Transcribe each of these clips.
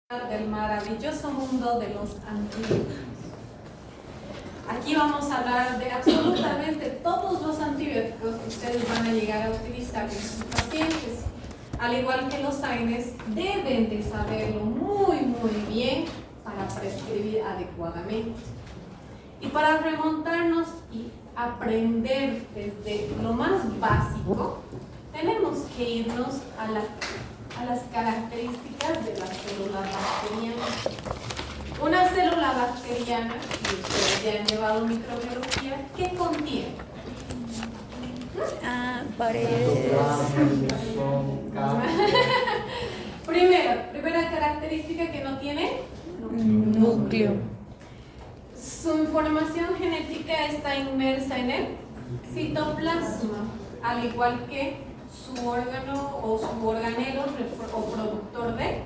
Del maravilloso mundo de los antibióticos. Aquí vamos a hablar de absolutamente todos los antibióticos que ustedes van a llegar a utilizar en sus pacientes. Al igual que los AINES, deben de saberlo muy bien para prescribir adecuadamente. Y para remontarnos y aprender desde lo más básico, tenemos que irnos a las características de la célula bacteriana. Una célula bacteriana, y ustedes ya han llevado microbiología, ¿qué contiene? Paredes. Primera característica que no tiene Núcleo. Su información genética está inmersa en el citoplasma, al igual que su órgano o su organelo o productor de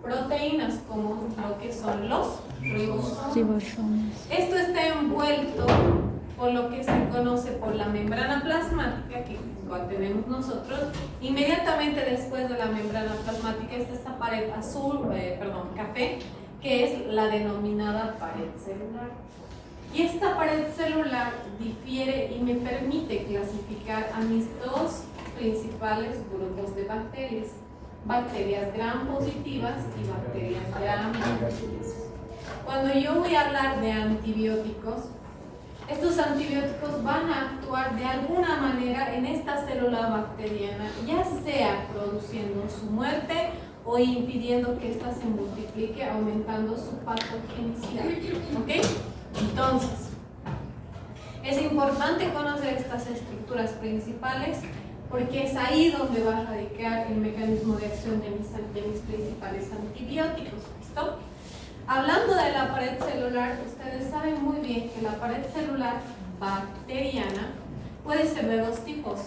proteínas, como lo que son los ribosomas. Esto está envuelto por lo que se conoce por la membrana plasmática, que igual tenemos nosotros. Inmediatamente después de la membrana plasmática está esta pared café, que es la denominada pared celular. Y esta pared celular difiere y me permite clasificar a mis dos principales grupos de bacterias: bacterias gram positivas y bacterias gram negativas. Cuando yo voy a hablar de antibióticos, estos antibióticos van a actuar de alguna manera en esta célula bacteriana, ya sea produciendo su muerte o impidiendo que ésta se multiplique, aumentando su patogenicidad. ¿Ok? Entonces, es importante conocer estas estructuras principales porque es ahí donde va a radicar el mecanismo de acción de mis principales antibióticos. ¿Listo? Hablando de la pared celular, ustedes saben muy bien que la pared celular bacteriana puede ser de dos tipos.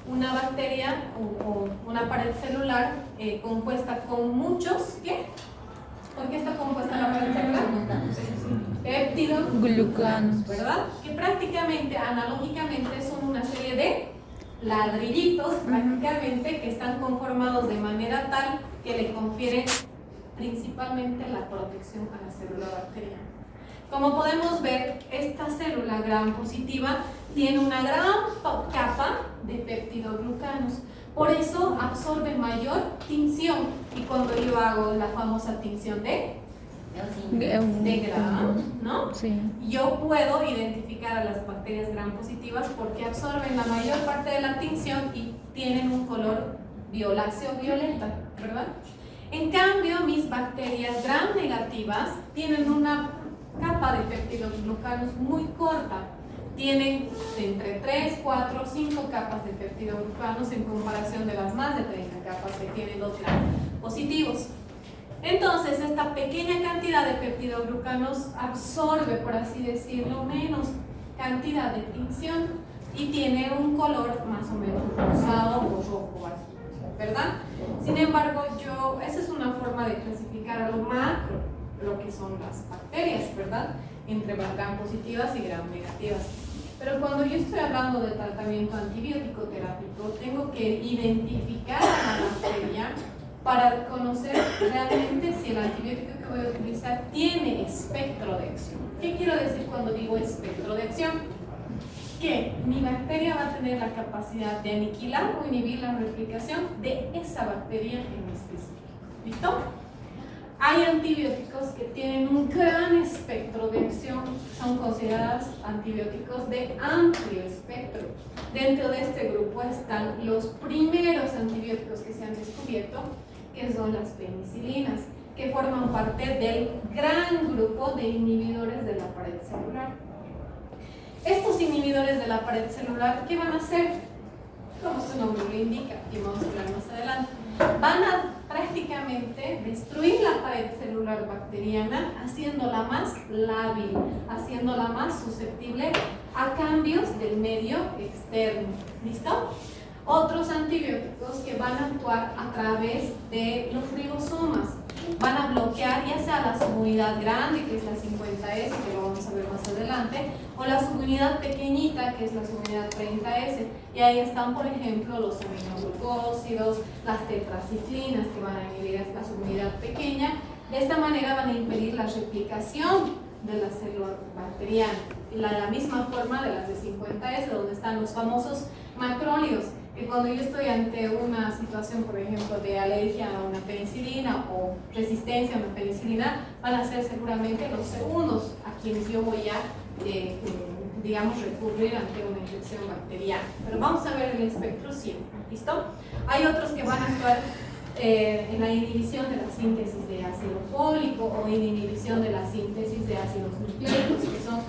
Una bacteria o una pared celular compuesta con muchos, ¿qué? ¿Por qué está compuesta la pared celular? Péptidoglucanos, ¿verdad? Que prácticamente, analógicamente, son una serie de ladrillitos, prácticamente, que están conformados de manera tal que le confieren principalmente la protección a la célula bacteriana. Como podemos ver, esta célula gram positiva tiene una gran capa de peptidoglucanos. Por eso absorbe mayor tinción. Y cuando yo hago la famosa tinción de gram, ¿no? Sí. Yo puedo identificar a las bacterias gram positivas porque absorben la mayor parte de la tinción y tienen un color violáceo violeta, ¿verdad? En cambio, mis bacterias gram negativas tienen una capa de peptidoglucanos muy corta. Tienen entre 3, 4, 5 capas de peptidoglucanos en comparación de las más de 30 capas que tienen los gram positivos. Entonces, esta pequeña cantidad de peptidoglucanos absorbe, por así decirlo, menos cantidad de tinción y tiene un color más o menos rosado o rojo, ¿verdad? Sin embargo, esa es una forma de clasificar a lo macro lo que son las bacterias, ¿verdad? Entre gram positivas y gram negativas. Pero cuando yo estoy hablando de tratamiento antibiótico terápico, tengo que identificar a la bacteria para conocer realmente si el antibiótico que voy a utilizar tiene espectro de acción. ¿Qué quiero decir cuando digo espectro de acción? Que mi bacteria va a tener la capacidad de aniquilar o inhibir la replicación de esa bacteria en específico. ¿Listo? Hay antibióticos que tienen un gran espectro de acción, son considerados antibióticos de amplio espectro. Dentro de este grupo están los primeros antibióticos que se han descubierto, que son las penicilinas, que forman parte del gran grupo de inhibidores de la pared celular. Estos inhibidores de la pared celular, ¿qué van a hacer? Como su nombre lo indica, y vamos a hablar más adelante, van a prácticamente destruir la pared celular bacteriana, haciéndola más lábil, haciéndola más susceptible a cambios del medio externo. ¿Listo? Otros antibióticos que van a actuar a través de los ribosomas van a bloquear ya sea la subunidad grande, que es la 50S, que lo vamos a ver más adelante, o la subunidad pequeñita, que es la subunidad 30S. Y ahí están, por ejemplo, los aminoglucósidos, las tetraciclinas, que van a inhibir esta subunidad pequeña, De esta manera van a impedir la replicación de la célula bacteriana. De la misma forma de las de 50S, donde están los famosos macrólidos, que cuando yo estoy ante una situación, por ejemplo, de alergia a una penicilina o resistencia a una penicilina, van a ser seguramente los segundos a quienes yo voy a, digamos, recurrir ante una infección bacteriana. Pero vamos a ver el espectro siempre, ¿listo? Hay otros que van a actuar en la inhibición de la síntesis de ácido fólico o inhibición de la síntesis de ácidos nucleicos, que son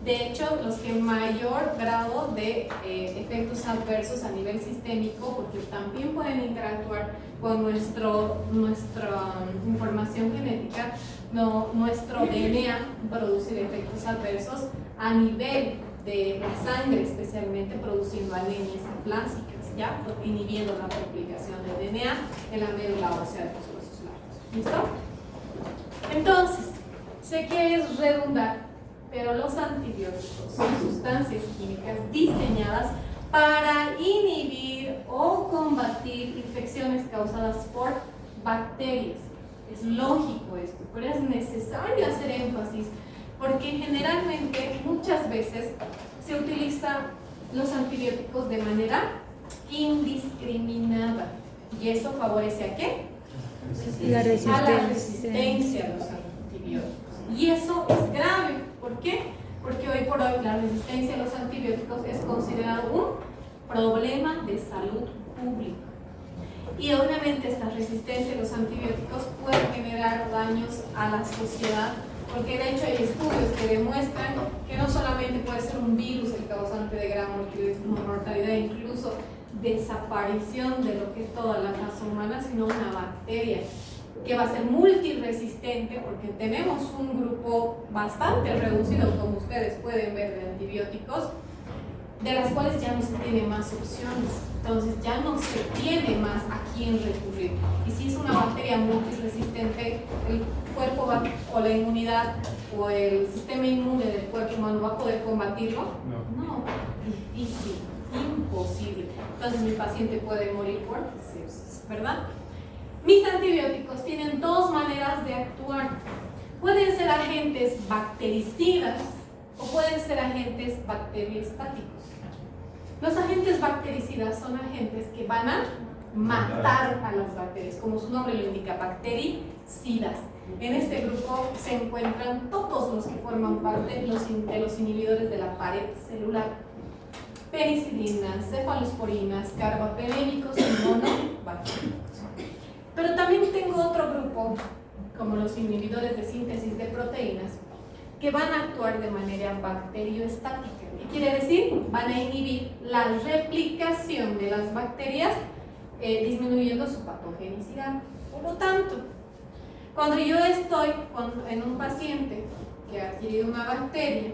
de hecho los que mayor grado de efectos adversos a nivel sistémico, porque también pueden interactuar con nuestra información genética, nuestro DNA, producir efectos adversos a nivel de la sangre, especialmente produciendo anemias aplásicas, ¿ya? Inhibiendo la replicación del DNA en la médula ósea de los huesos largos. ¿Listo? Entonces, sé que es redundante, pero los antibióticos son sustancias químicas diseñadas para inhibir o combatir infecciones causadas por bacterias. Es lógico esto, pero es necesario hacer énfasis porque generalmente, muchas veces, se utilizan los antibióticos de manera indiscriminada. ¿Y eso favorece a qué? La resistencia. A la resistencia a los antibióticos. Y eso es grave. ¿Por qué? Porque hoy por hoy la resistencia a los antibióticos es considerado un problema de salud pública. Y obviamente esta resistencia a los antibióticos puede generar daños a la sociedad, porque de hecho hay estudios que demuestran que no solamente puede ser un virus el causante de gran mortalidad, incluso desaparición de lo que es toda la raza humana, sino una bacteria que va a ser multiresistente, porque tenemos un grupo bastante reducido, como ustedes pueden ver, de antibióticos, de las cuales ya no se tiene más opciones. Entonces ya no se tiene más a quién recurrir. Y si es una bacteria multiresistente, el cuerpo va, o la inmunidad o el sistema inmune del cuerpo humano va a poder combatirlo. No, difícil, imposible. Entonces mi paciente puede morir por sepsis, ¿verdad? Mis antibióticos tienen dos maneras de actuar. Pueden ser agentes bactericidas o pueden ser agentes bacteriostáticos. Los agentes bactericidas son agentes que van a matar a las bacterias, como su nombre lo indica, bactericidas. En este grupo se encuentran todos los que forman parte de los inhibidores de la pared celular: penicilinas, cefalosporinas, carbapenémicos y monobacterianos. Pero también tengo otro grupo, como los inhibidores de síntesis de proteínas, que van a actuar de manera bacterioestática. ¿Qué quiere decir? Van a inhibir la replicación de las bacterias, disminuyendo su patogenicidad. Por lo tanto, cuando yo estoy en un paciente que ha adquirido una bacteria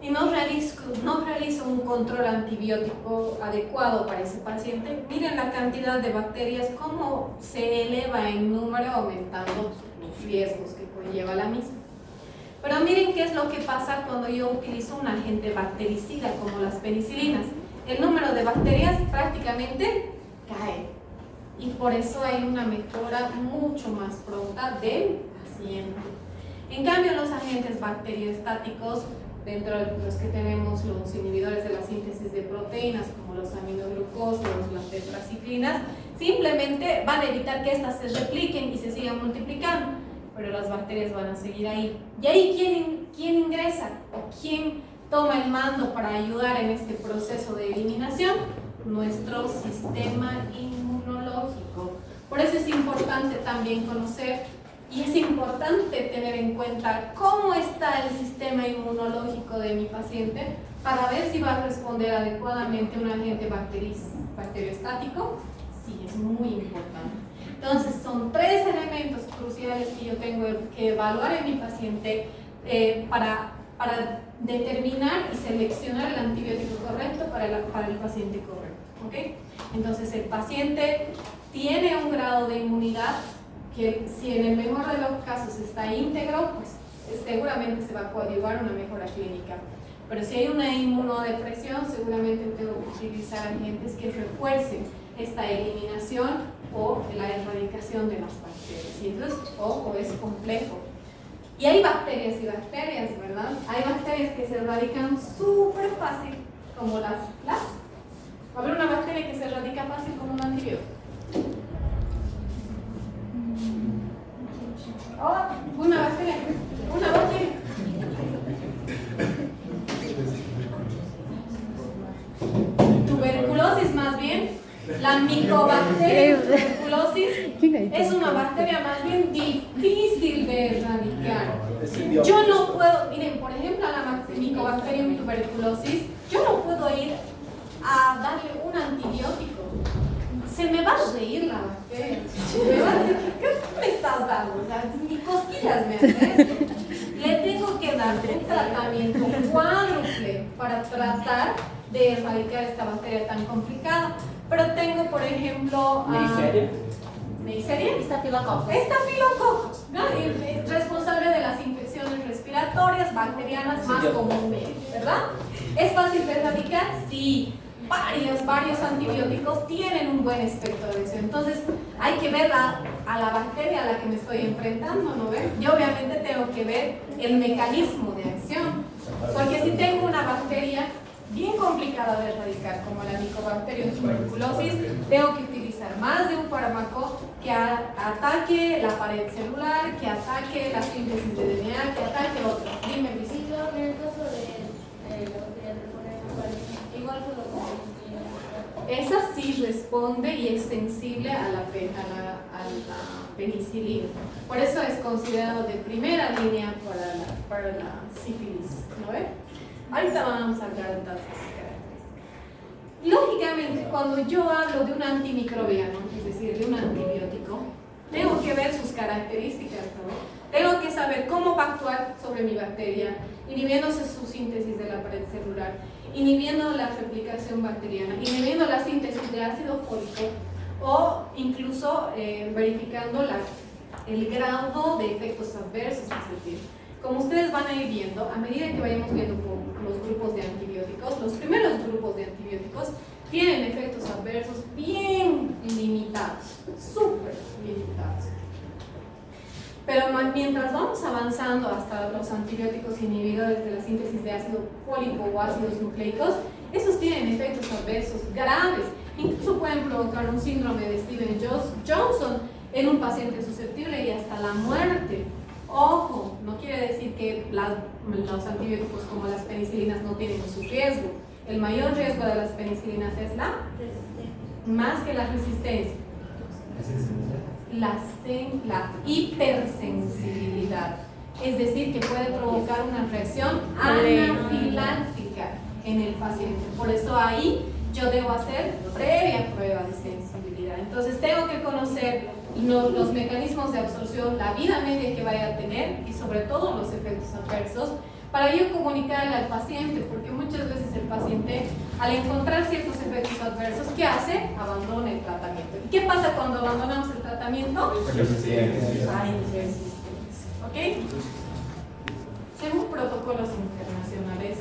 y no realizo un control antibiótico adecuado para ese paciente, miren la cantidad de bacterias, cómo se eleva en número, aumentando los riesgos que conlleva la misma. Pero miren qué es lo que pasa cuando yo utilizo un agente bactericida como las penicilinas. El número de bacterias prácticamente cae y por eso hay una mejora mucho más pronta del paciente. En cambio, los agentes bacterioestáticos, dentro de los que tenemos los inhibidores de la síntesis de proteínas como los aminoglucósidos, las tetraciclinas, simplemente van a evitar que éstas se repliquen y se sigan multiplicando, pero las bacterias van a seguir ahí. ¿Y ahí quién ingresa o quién toma el mando para ayudar en este proceso de eliminación? Nuestro sistema inmunológico. Por eso es importante también conocer y es importante tener en cuenta cómo está el sistema inmunológico de mi paciente para ver si va a responder adecuadamente a un agente bacterioestático. Sí, es muy importante. Entonces, son tres elementos cruciales que yo tengo que evaluar en mi paciente para determinar y seleccionar el antibiótico correcto para el paciente correcto. ¿Okay? Entonces, el paciente tiene un grado de inmunidad que, si en el mejor de los casos está íntegro, pues seguramente se va a coadyuvar una mejora clínica. Pero si hay una inmunodepresión, seguramente tengo que utilizar agentes que refuercen esta eliminación o la erradicación de las bacterias. Y entonces, ojo, es complejo. Y hay bacterias y bacterias, ¿verdad? Hay bacterias que se erradican súper fácil, como las. Va a haber una bacteria que se erradica fácil como un antibiótico. Oh, una bacteria. Tuberculosis más bien. La micobacteria tuberculosis es una bacteria más bien difícil de erradicar. Yo no puedo, miren, por ejemplo, a la micobacterium tuberculosis, yo no puedo ir a darle un antibiótico. Se me va a reír la bacteria. Me va a decir, ¿qué me estás dando? O sea, ni cosquillas me haces. Le tengo que dar un tratamiento cuádruple para tratar de erradicar esta bacteria tan complicada. Pero tengo, por ejemplo, ¿Neisseria? Estafilococcus, ¿no? Responsable de las infecciones respiratorias bacterianas más comúnmente, ¿verdad? ¿Es fácil de erradicar? Sí. Varios antibióticos tienen un buen espectro de acción. Entonces, hay que ver a la bacteria a la que me estoy enfrentando, ¿no ven? Yo obviamente tengo que ver el mecanismo de acción. Porque si tengo una bacteria bien complicada de erradicar, como la Mycobacterium tuberculosis, tengo que utilizar más de un fármaco que ataque la pared celular, que ataque la síntesis de DNA, que ataque otros. Dime, Luis. En el caso de la bacteria del igual solo Esa sí responde y es sensible a la penicilina. Por eso es considerado de primera línea para la sífilis, ¿no ves? Ahorita vamos a hablar de todas esas características. Lógicamente, cuando yo hablo de un antimicrobiano, es decir, de un antibiótico, tengo que ver sus características, ¿no? Tengo que saber cómo va a actuar sobre mi bacteria, inhibiéndose su síntesis de la pared celular, inhibiendo la replicación bacteriana, inhibiendo la síntesis de ácido fólico o incluso verificando el grado de efectos adversos que se tienen. Como ustedes van a ir viendo, a medida que vayamos viendo por los grupos de antibióticos, los primeros grupos de antibióticos tienen efectos adversos bien limitados, súper limitados. Pero mientras vamos avanzando hasta los antibióticos inhibidores de la síntesis de ácido fólico o ácidos nucleicos, esos tienen efectos adversos graves. Incluso pueden provocar un síndrome de Stevens-Johnson en un paciente susceptible y hasta la muerte. Ojo, no quiere decir que los antibióticos como las penicilinas no tienen su riesgo. El mayor riesgo de las penicilinas es más que la resistencia, la hipersensibilidad. Es decir, que puede provocar una reacción anafiláctica en el paciente. Por eso ahí yo debo hacer previa prueba de sensibilidad. Entonces tengo que conocer los mecanismos de absorción, la vida media que vaya a tener y sobre todo los efectos adversos para yo comunicarle al paciente, porque muchas veces el paciente al encontrar ciertos efectos adversos, ¿qué hace? Abandona el tratamiento. ¿Y qué pasa cuando abandonamos el tratamiento? Hay resistencia. ¿Ok? Según protocolos internacionales,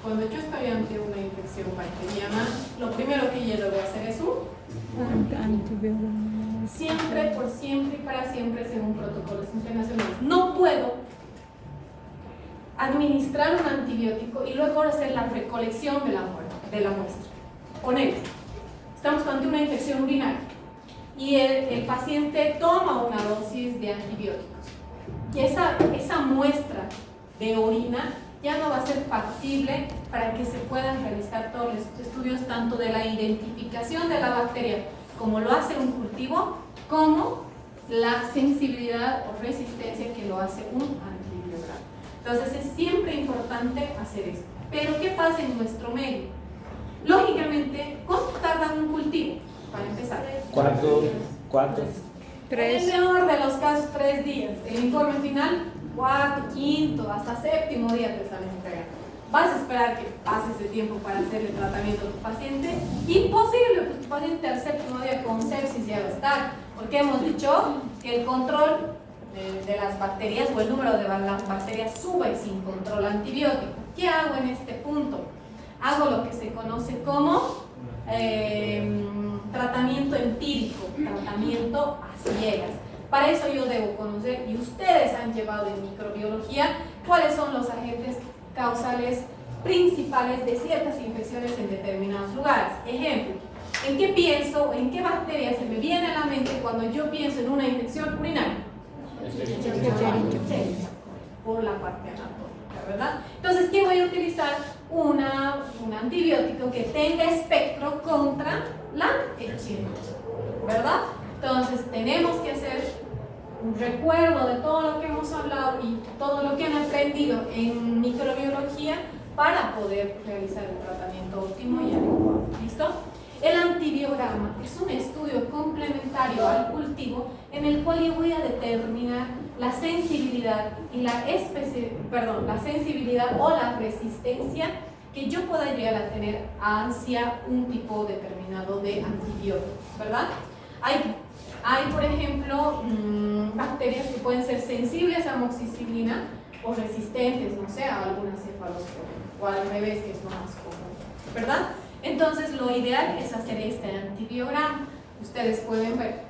cuando yo estoy ante una infección bacteriana, lo primero que yo debo hacer es siempre, por siempre y para siempre, según protocolos internacionales. No puedo administrar un antibiótico y luego hacer la recolección de la muestra. Ponele, estamos ante una infección urinaria y el paciente toma una dosis de antibióticos y esa muestra de orina ya no va a ser factible para que se puedan realizar todos los estudios tanto de la identificación de la bacteria como lo hace un cultivo, como la sensibilidad o resistencia que lo hace un antibiótico. Entonces es siempre importante hacer esto. Pero ¿qué pasa en nuestro medio? Lógicamente, ¿cuánto tarda un cultivo para empezar? ¿Cuántos? En el mejor de los casos, 3 días. El informe final, 4, 5, hasta 7º día te están entregando. Vas a esperar que pase ese tiempo para hacer el tratamiento a tu paciente. Imposible, pues tu paciente al 7º día con sepsis ya va a estar. Porque hemos dicho que el control de las bacterias o el número de las bacterias sube sin control antibiótico. ¿Qué hago en este punto? Hago lo que se conoce como tratamiento empírico, tratamiento a ciegas. Para eso yo debo conocer, y ustedes han llevado en microbiología, cuáles son los agentes causales principales de ciertas infecciones en determinados lugares. Ejemplo, ¿en qué pienso, en qué bacteria se me viene a la mente cuando yo pienso en una infección urinaria? Por la parte anatómica, ¿verdad? Entonces, ¿qué voy a utilizar? Un antibiótico que tenga espectro contra la Echinacea, ¿verdad? Entonces, tenemos que hacer un recuerdo de todo lo que hemos hablado y todo lo que han aprendido en microbiología para poder realizar el tratamiento óptimo y adecuado. ¿Listo? El antibiograma es un estudio complementario al cultivo en el cual yo voy a determinar la sensibilidad y la sensibilidad o la resistencia que yo pueda llegar a tener hacia un tipo determinado de antibiótico, ¿verdad? Hay por ejemplo, bacterias que pueden ser sensibles a amoxicilina o resistentes, no sé, a algunas cefalosporina, o al revés, que es lo más común, ¿verdad? Entonces, lo ideal es hacer este antibiograma. Ustedes pueden ver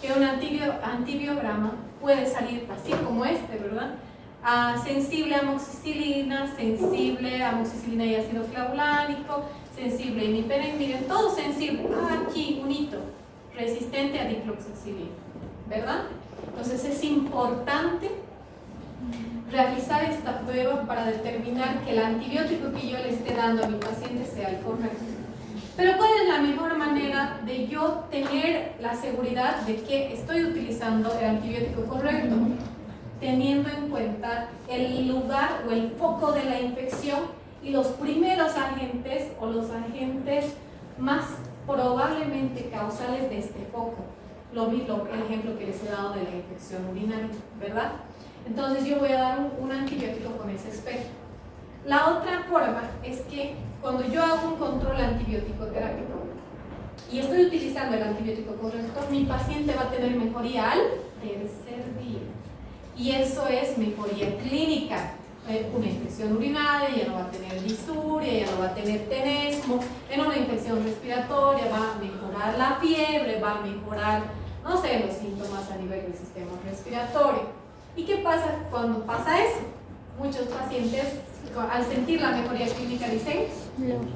que un antibiograma puede salir así como este, ¿verdad? Sensible a amoxicilina, sensible a amoxicilina y ácido clavulánico, sensible a imipenem, miren, todo sensible. Aquí un hito, resistente a dicloxacilina, ¿verdad? Entonces es importante realizar esta prueba para determinar que el antibiótico que yo le esté dando a mi paciente sea el correcto. Pero ¿cuál es la mejor manera de yo tener la seguridad de que estoy utilizando el antibiótico correcto? Teniendo en cuenta el lugar o el foco de la infección y los primeros agentes o los agentes más probablemente causales de este foco. El ejemplo que les he dado de la infección urinaria, ¿verdad? Entonces yo voy a dar un antibiótico con ese espectro. La otra forma es que cuando yo hago un control antibiótico terápico y estoy utilizando el antibiótico correcto, mi paciente va a tener mejoría al tercer día. Y eso es mejoría clínica. Una infección urinaria ya no va a tener disuria, ya no va a tener tenesmo. En una infección respiratoria va a mejorar la fiebre, va a mejorar, no sé, los síntomas a nivel del sistema respiratorio. ¿Y qué pasa cuando pasa eso? Muchos pacientes, al sentir la mejoría clínica, dicen,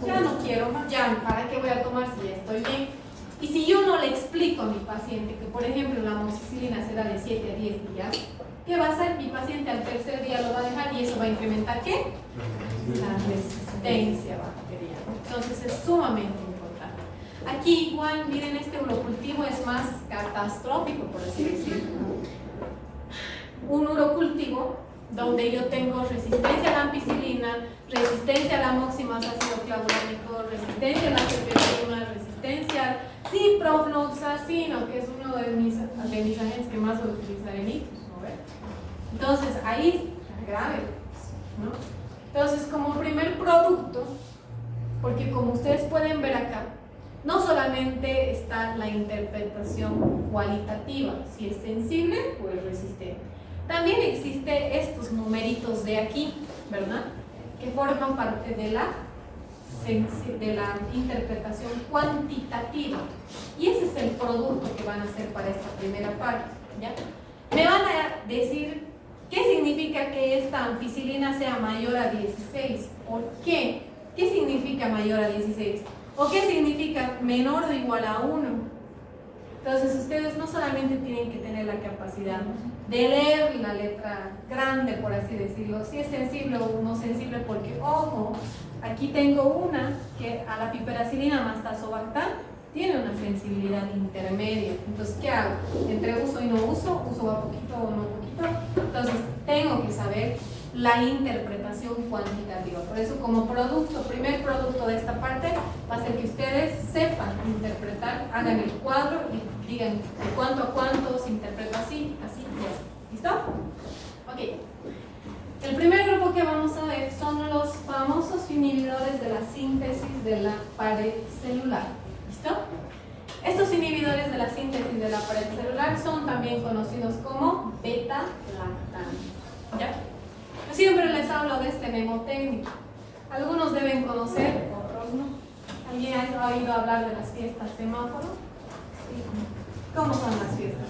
ya no quiero más, ya, ¿para qué voy a tomar si ya estoy bien? Y si yo no le explico a mi paciente que, por ejemplo, la amoxicilina se da de 7 a 10 días, ¿qué va a hacer? Mi paciente al tercer día lo va a dejar y eso va a incrementar, ¿qué? La resistencia bacteriana. Entonces es sumamente importante. Aquí igual, miren, este urocultivo es más catastrófico, por así decirlo. Un urocultivo donde yo tengo resistencia a la ampicilina, resistencia a la amoxi más ácido clavulánico, resistencia a la cefepima, resistencia al ciprofloxacino, que es uno de mis agentes que más voy a utilizar en ictus, ¿no ven? Entonces ahí está grave, ¿no? Entonces, como primer producto, porque como ustedes pueden ver acá, no solamente está la interpretación cualitativa, si es sensible o es resistente. También existen estos numeritos de aquí, ¿verdad? Que forman parte de la interpretación cuantitativa. Y ese es el producto que van a hacer para esta primera parte, ¿ya? Me van a decir qué significa que esta ampicilina sea mayor a 16. ¿Por qué? ¿Qué significa mayor a 16? ¿O qué significa menor o igual a 1? Entonces ustedes no solamente tienen que tener la capacidad de leer la letra grande, por así decirlo, si es sensible o no sensible, porque ojo, aquí tengo una que a la piperacilina más tazobactam tiene una sensibilidad intermedia. Entonces, ¿qué hago? Entre uso y no uso, uso a poquito o no poquito. Entonces, tengo que saber la interpretación cuantitativa. Por eso, como producto, primer producto de esta parte, va a ser que ustedes sepan interpretar, hagan el cuadro y digan de cuánto a cuánto se interpreta así, así y así. ¿Listo? Ok. El primer grupo que vamos a ver son los famosos inhibidores de la síntesis de la pared celular. ¿Listo? Estos inhibidores de la síntesis de la pared celular son también conocidos como beta-lactanos. ¿Ya? Yo siempre les hablo de este mnemotécnico. Algunos deben conocer, otros no. ¿Alguien ha oído hablar de las fiestas semáforo? ¿Cómo son las fiestas?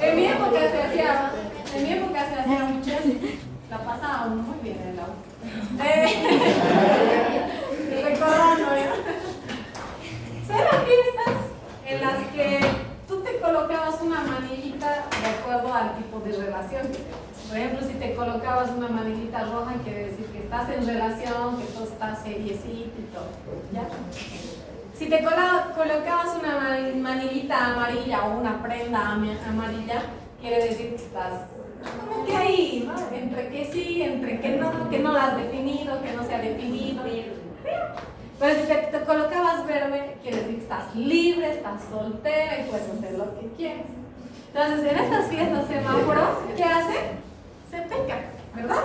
En mi época se hacía mucho, la pasaba uno muy bien en la recordando, ¿ya? Eran fiestas en las que tú te colocabas una manillita de acuerdo al tipo de relación que tenías. Por ejemplo, si te colocabas una manillita roja, quiere decir que estás en relación, que tú estás seriecito y todo, ¿ya? Si te colocabas una manillita amarilla o una prenda amarilla, quiere decir que estás como que ahí, ¿no? Entre que sí, entre que no la has definido, que no se ha definido. Pero si te colocabas verde, quiere decir que estás libre, estás soltera y puedes hacer lo que quieras. Entonces, en estas fiestas semáforos, ¿qué hacen? Se pecan, ¿verdad?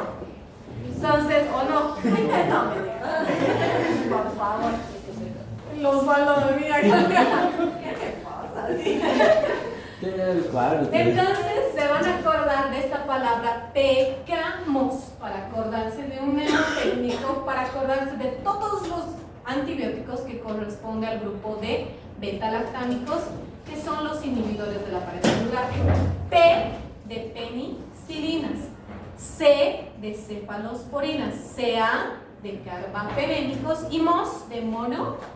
Entonces, ¿o no? Ay, no, por favor. Los valores, mira, ¿qué te pasa? ¿Sí? Entonces se van a acordar de esta palabra pecamos, para acordarse de un mnemotécnico, para acordarse de todos los antibióticos que corresponde al grupo de beta-lactámicos, que son los inhibidores de la pared celular. P de penicilinas, C de cefalosporinas, CA de carbapenémicos y MOS de monobactam.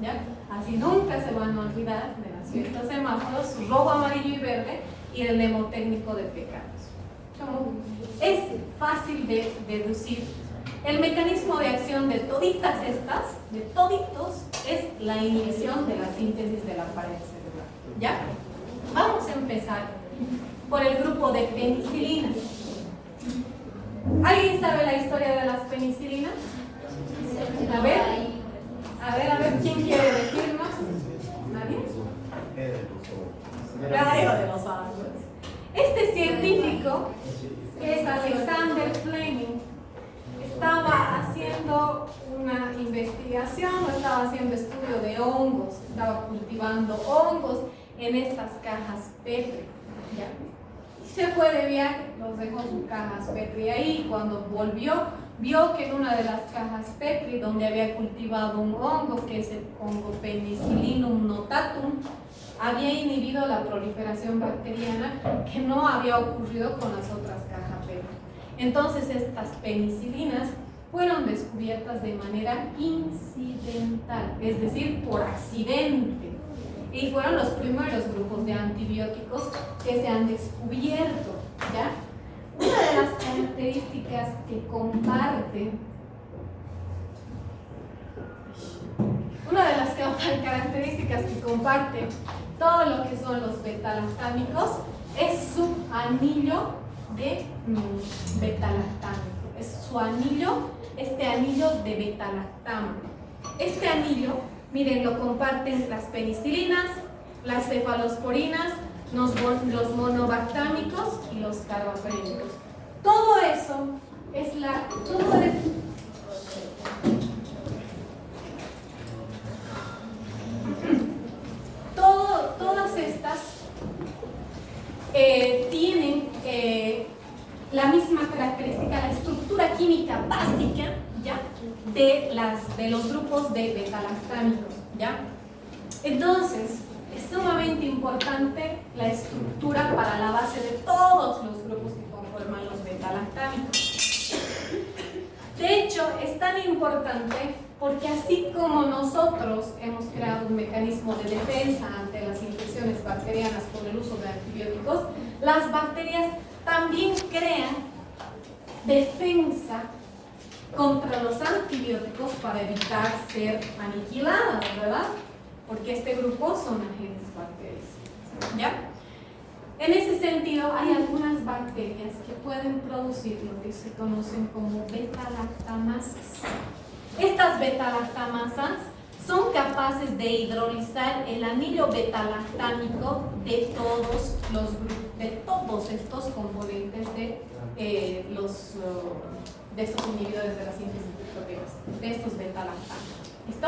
¿Ya? Así nunca se van a olvidar de las fiestas semáforos, rojo, amarillo y verde, y el mnemotécnico de pecados. Es fácil de deducir. El mecanismo de acción de toditas estas, de toditos, es la inhibición de la síntesis de la pared celular. ¿Ya? Vamos a empezar por el grupo de penicilinas. ¿Alguien sabe la historia de las penicilinas? A ver, ¿quién quiere decirnos? ¿Nadie? Era de los árboles. Este científico, que es Alexander Fleming, estaba haciendo una investigación, estaba haciendo estudio de hongos, estaba cultivando hongos en estas cajas Petri. ¿Ya? Y se fue de viaje, los dejó sus cajas Petri ahí, y cuando volvió, vio que en una de las cajas Petri, donde había cultivado un hongo, que es el hongo Penicillium notatum, había inhibido la proliferación bacteriana que no había ocurrido con las otras cajas Petri. Entonces estas penicilinas fueron descubiertas de manera incidental, es decir, por accidente. Y fueron los primeros grupos de antibióticos que se han descubierto, ¿ya? Una de las características que comparte todo lo que son los betalactámicos es su anillo de betalactámico. Es su anillo, este anillo de betalactamo. Este anillo, miren, lo comparten las penicilinas, las cefalosporinas, los monobactámicos y los carbapenémicos. Todo eso es todas estas tienen la misma característica, la estructura química básica, ¿ya? de los grupos de betalactámicos, ¿ya? Entonces, es sumamente importante la estructura para la base de todos los grupos que conforman los betalactámicos. De hecho, es tan importante porque así como nosotros hemos creado un mecanismo de defensa ante las infecciones bacterianas por el uso de antibióticos, las bacterias también crean defensa contra los antibióticos para evitar ser aniquiladas, ¿verdad? Porque este grupo son agentes bactericidas, ¿ya? En ese sentido, hay algunas bacterias que pueden producir lo que se conocen como beta-lactamasas. Estas beta-lactamasas son capaces de hidrolizar el anillo beta-lactámico de todos estos componentes de estos inhibidores de la síntesis de proteínas, de estos beta-lactámicos. ¿Listo?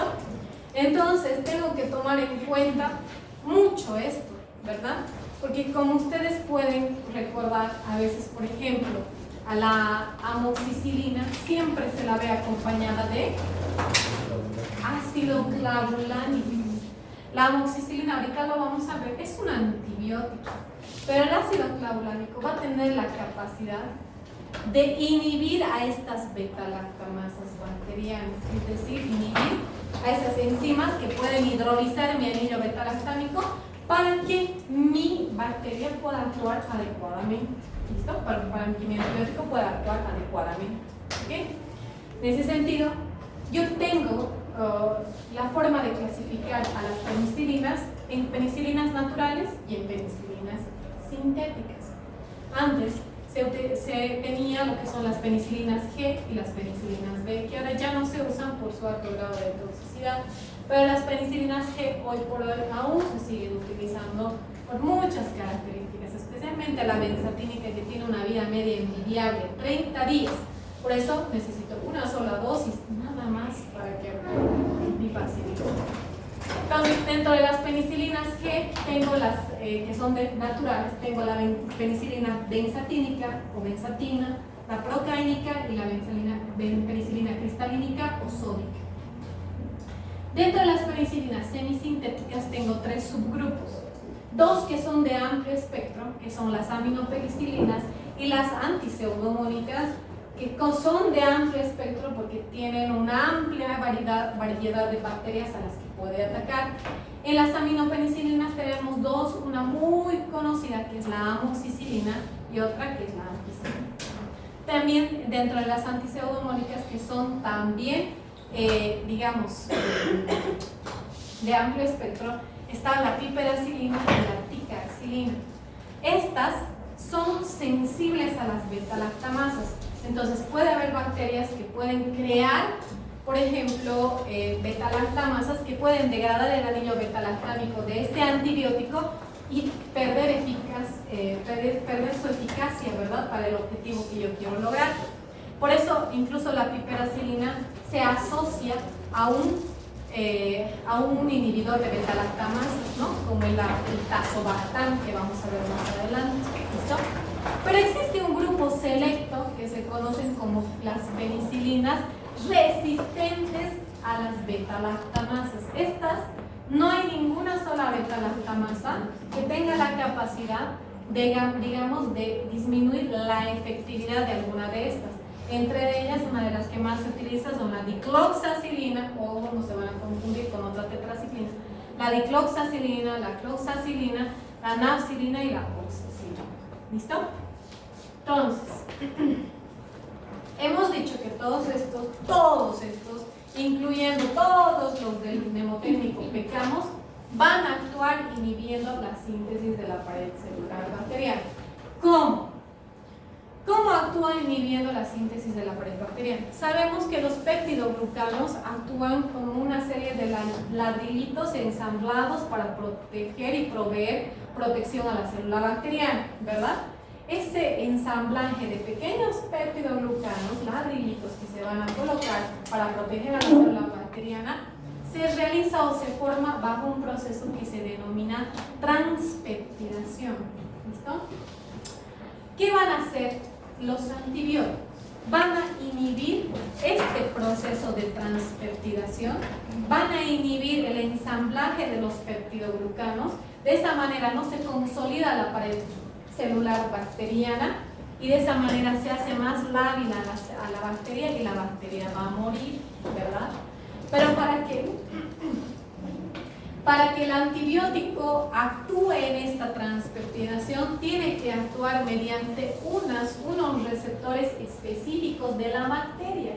Entonces, tengo que tomar en cuenta mucho esto, ¿verdad? Porque como ustedes pueden recordar, a veces, por ejemplo, a la amoxicilina siempre se la ve acompañada de ácido clavulánico. La amoxicilina, ahorita lo vamos a ver, es un antibiótico, pero el ácido clavulánico va a tener la capacidad de inhibir a estas beta-lactamasas bacterianas, es decir, inhibir a esas enzimas que pueden hidrolizar mi anillo beta-lactámico para que mi bacteria pueda actuar adecuadamente. ¿Listo? Para que mi antibiótico pueda actuar adecuadamente. ¿Okay? En ese sentido, yo tengo la forma de clasificar a las penicilinas en penicilinas naturales y en penicilinas sintéticas. Antes se tenía lo que son las penicilinas G y las penicilinas B, que ahora ya no se usan por su alto grado de toxicidad, pero las penicilinas G hoy por hoy aún se siguen utilizando por muchas características, especialmente la benzatínica, que tiene una vida media envidiable, 30 días. Por eso necesito una sola dosis, nada más, para que mi paciente. Entonces, dentro de las penicilinas G, tengo las que son naturales, tengo la penicilina benzatínica o benzatina, la procaínica y la penicilina cristalínica o sódica. Dentro de las penicilinas semisintéticas tengo tres subgrupos. Dos que son de amplio espectro, que son las aminopenicilinas, y las antipseudomónicas, que son de amplio espectro porque tienen una amplia variedad de bacterias a las que puede atacar. En las aminopenicilinas tenemos dos, una muy conocida que es la amoxicilina y otra que es la ampicilina. También dentro de las antipseudomónicas, que son también, digamos, de amplio espectro, está la piperacilina y la ticarcilina. Estas son sensibles a las beta-lactamasas. Entonces puede haber bacterias que pueden crear, por ejemplo, beta-lactamasas que pueden degradar el anillo beta-lactámico de este antibiótico y perder su eficacia, ¿verdad?, para el objetivo que yo quiero lograr. Por eso incluso la piperacilina se asocia a un inhibidor de beta-lactamasas, ¿no?, como el tazobactam, que vamos a ver más adelante. ¿Listo? Pero existe un grupo selecto que se conocen como las penicilinas resistentes a las beta-lactamasas. Estas, no hay ninguna sola beta-lactamasa que tenga la capacidad de, digamos, de disminuir la efectividad de alguna de estas. Entre ellas, una de las que más se utiliza son la dicloxacilina, o no se van a confundir con otra tetraciclina, la dicloxacilina, la cloxacilina, la nafcilina y la oxacilina. ¿Listo? Entonces, hemos dicho que todos estos, incluyendo todos los del mnemotécnico PECAMOS, van a actuar inhibiendo la síntesis de la pared celular bacteriana. ¿Cómo? ¿Cómo actúa inhibiendo la síntesis de la pared bacteriana? Sabemos que los peptidoglucanos actúan como una serie de ladrillitos ensamblados para proteger y proveer protección a la célula bacteriana, ¿verdad? Ese ensamblaje de pequeños peptidoglucanos, ladrillitos que se van a colocar para proteger a la célula bacteriana, se realiza o se forma bajo un proceso que se denomina transpeptidación. ¿Listo? ¿Qué van a hacer los antibióticos? Van a inhibir este proceso de transpeptidación, van a inhibir el ensamblaje de los peptidoglucanos. De esa manera no se consolida la pared celular bacteriana y de esa manera se hace más lábil a la bacteria y la bacteria va a morir, ¿verdad? Pero para que el antibiótico actúe en esta transpeptidación, tiene que actuar mediante unos receptores específicos de la bacteria,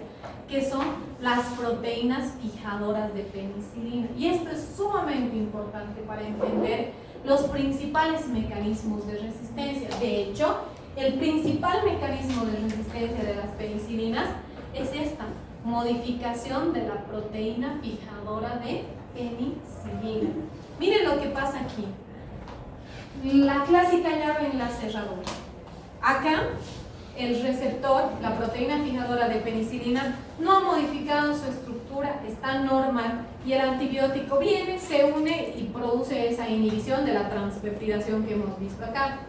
que son las proteínas fijadoras de penicilina. Y esto es sumamente importante para entender los principales mecanismos de resistencia. De hecho, el principal mecanismo de resistencia de las penicilinas es esta modificación de la proteína fijadora de penicilina. Miren lo que pasa aquí. La clásica llave en la cerradura. Acá el receptor, la proteína fijadora de penicilina, no ha modificado su estructura, está normal, y el antibiótico viene, se une y produce esa inhibición de la transpeptidación que hemos visto acá.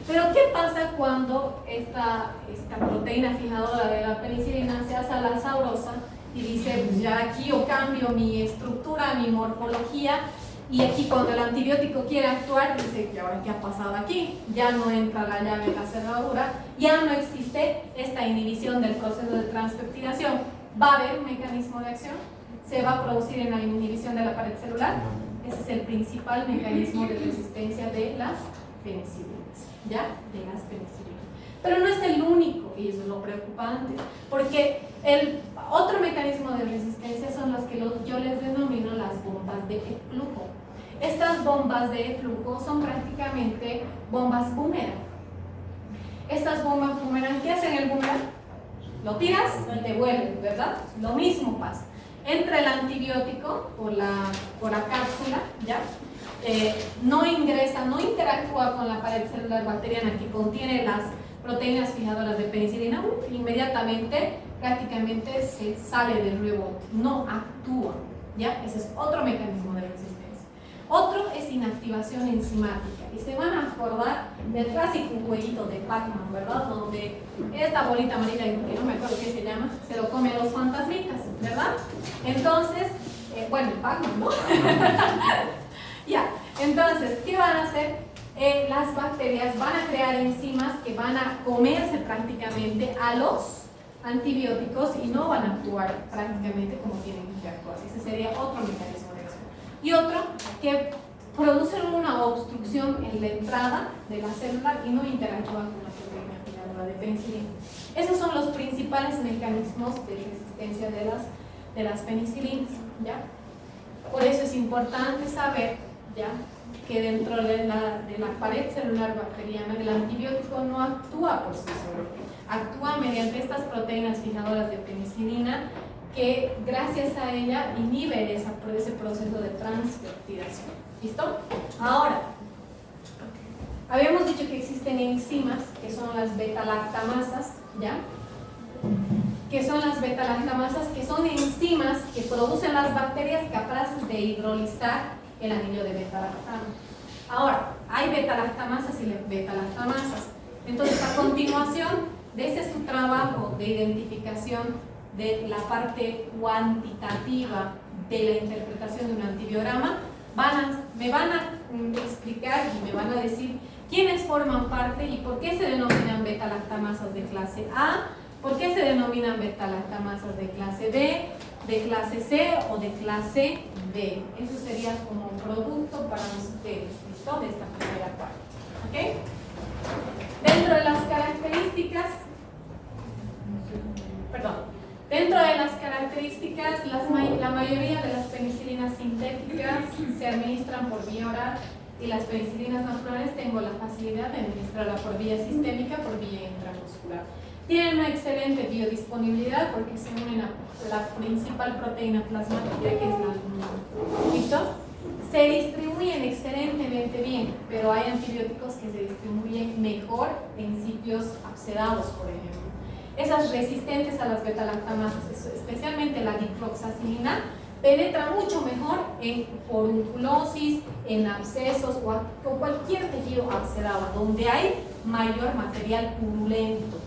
Pero ¿qué pasa cuando esta proteína fijadora de la penicilina se hace la sabrosa y dice, pues ya aquí yo cambio mi estructura, mi morfología, y aquí cuando el antibiótico quiere actuar, dice, ¿y ahora qué ha pasado aquí? Ya no entra la llave en la cerradura, ya no existe esta inhibición del proceso de transpeptidación. ¿Va a haber un mecanismo de acción? ¿Se va a producir en la inhibición de la pared celular? Ese es el principal mecanismo de resistencia de las penicilinas, ¿ya? De las penicilinas. Pero no es el único, y eso es lo preocupante, porque el otro mecanismo de resistencia son los que yo les denomino las bombas de flujo. Estas bombas de flujo son prácticamente bombas boomerang. Estas bombas boomerang, ¿qué hacen el boomerang? Lo tiras y te vuelve, ¿verdad? Lo mismo pasa. Entra el antibiótico por la cápsula, ¿ya? No ingresa, no interactúa con la pared celular bacteriana que contiene las proteínas fijadoras de penicilina, inmediatamente prácticamente se sale del rebote, no actúa, ¿ya? Ese es otro mecanismo de resistencia. Otro es inactivación enzimática, y se van a acordar del clásico jueguito de Pac-Man, ¿verdad? Donde esta bolita amarilla, que no me acuerdo qué se llama, se lo come a los fantasmitas, ¿verdad? Entonces, bueno, el Pac-Man, ¿no? Ya, entonces, ¿qué van a hacer? Las bacterias van a crear enzimas que van a comerse prácticamente a los antibióticos y no van a actuar prácticamente como tienen que actuar. Ese sería otro mecanismo de acción. Y otro, que producen una obstrucción en la entrada de la célula y no interactúan con la proteína filadora de penicilina. Esos son los principales mecanismos de resistencia de las penicilinas, ¿ya? Por eso es importante saber, ¿ya?, que dentro de la pared celular bacteriana el antibiótico no actúa por sí solo, actúa mediante estas proteínas fijadoras de penicilina que gracias a ella inhibe ese proceso de transpeptidación. ¿Listo? Ahora, habíamos dicho que existen enzimas que son las beta-lactamasas, ¿ya? Que son las beta-lactamasas, que son enzimas que producen las bacterias capaces de hidrolizar el anillo de beta-lactano. Ahora, hay beta-lactamasas y beta-lactamasas. Entonces, a continuación de ese su trabajo de identificación de la parte cuantitativa de la interpretación de un antibiograma, me van a explicar y me van a decir quiénes forman parte y por qué se denominan beta-lactamasas de clase A, por qué se denominan beta-lactamasas de clase B, de clase C o de clase D. Eso sería como un producto para ustedes, ¿listo? De esta primera parte, ¿ok? Dentro de las características, la mayoría de las penicilinas sintéticas se administran por vía oral y las penicilinas naturales tengo la facilidad de administrarla por vía sistémica, por vía intramuscular. Tienen una excelente biodisponibilidad porque se unen a la principal proteína plasmática que es la albumina. ¿Listo? Se distribuyen excelentemente bien, pero hay antibióticos que se distribuyen mejor en sitios abscedados, por ejemplo. Esas resistentes a las beta-lactamasas, especialmente la dicloxacilina, penetra mucho mejor en forunculosis, en abscesos o cualquier tejido abscedado, donde hay mayor material purulento,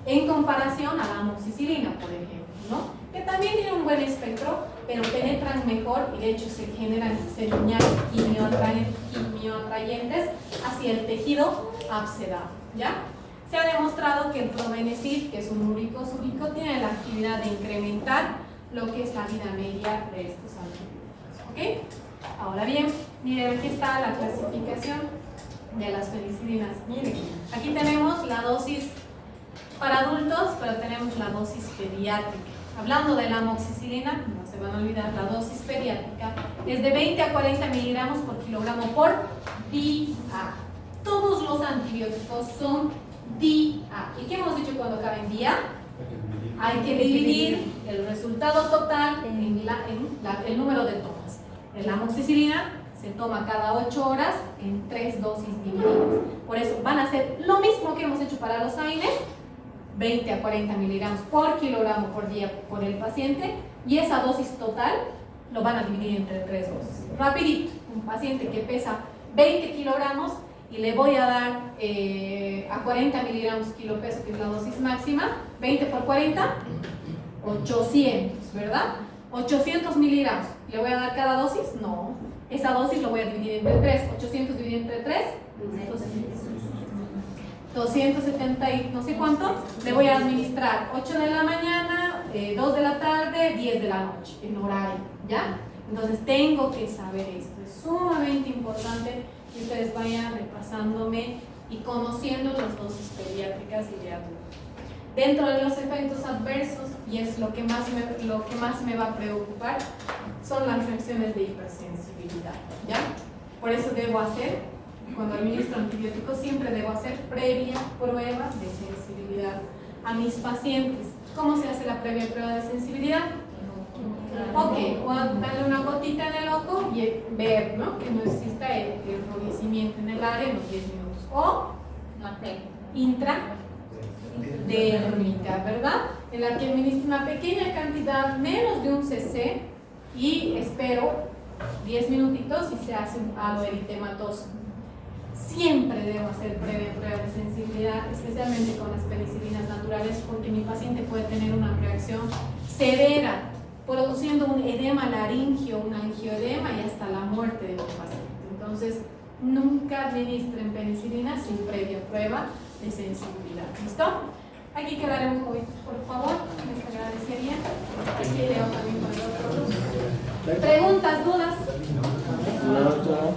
en comparación a la amoxicilina, por ejemplo, ¿no?, que también tiene un buen espectro, pero penetran mejor y de hecho se generan señales quimioatrayentes hacia el tejido abscedado, ¿ya? Se ha demostrado que el probenecid, que es un uricosúrico, tiene la actividad de incrementar lo que es la vida media de estos antibióticos, ¿ok? Ahora bien, miren, aquí está la clasificación de las penicilinas. Miren, aquí tenemos la dosis para adultos, pero tenemos la dosis pediátrica. Hablando de la amoxicilina, no se van a olvidar, la dosis pediátrica es de 20 a 40 miligramos por kilogramo por día. Todos los antibióticos son día. ¿Y qué hemos dicho cuando acaben día? Hay que dividir el resultado total en el número de tomas. La amoxicilina se toma cada 8 horas en 3 dosis divididas. Por eso van a hacer lo mismo que hemos hecho para los AINES, 20 a 40 miligramos por kilogramo por día por el paciente, y esa dosis total lo van a dividir entre 3 dosis. Rapidito, un paciente que pesa 20 kilogramos y le voy a dar a 40 miligramos kilopeso, que es la dosis máxima, 20 por 40, 800, ¿verdad? 800 miligramos. ¿Le voy a dar cada dosis? No. Esa dosis lo voy a dividir entre 3. 800 dividido entre 3, entonces 270 y no sé cuánto. Le voy a administrar 8 de la mañana, 2 de la tarde, 10 de la noche, en horario, ¿ya? Entonces tengo que saber esto. Es sumamente importante que ustedes vayan repasándome y conociendo las dosis pediátricas y de adultos. Dentro de los efectos adversos, y es lo que más me va a preocupar, son las reacciones de hipersensibilidad, ¿ya? Por eso debo hacer, cuando administro antibióticos, siempre debo hacer previa prueba de sensibilidad a mis pacientes. ¿Cómo se hace la previa prueba de sensibilidad? Ok, o darle una gotita en el ojo y ver, ¿no?, que no exista el enrojecimiento en el área en los 10 minutos. O intradérmica, ¿verdad? En la que administro una pequeña cantidad, menos de un cc, y espero 10 minutitos y se hace un halo eritematoso. Siempre debo hacer previa prueba de sensibilidad, especialmente con las penicilinas naturales, porque mi paciente puede tener una reacción severa, produciendo un edema laringio, un angioedema y hasta la muerte de mi paciente. Entonces, nunca administren penicilina sin previa prueba de sensibilidad. ¿Listo? Aquí quedaremos hoy, por favor, les agradecería. Aquí leo también con el otro. ¿Preguntas, dudas? No, doctora.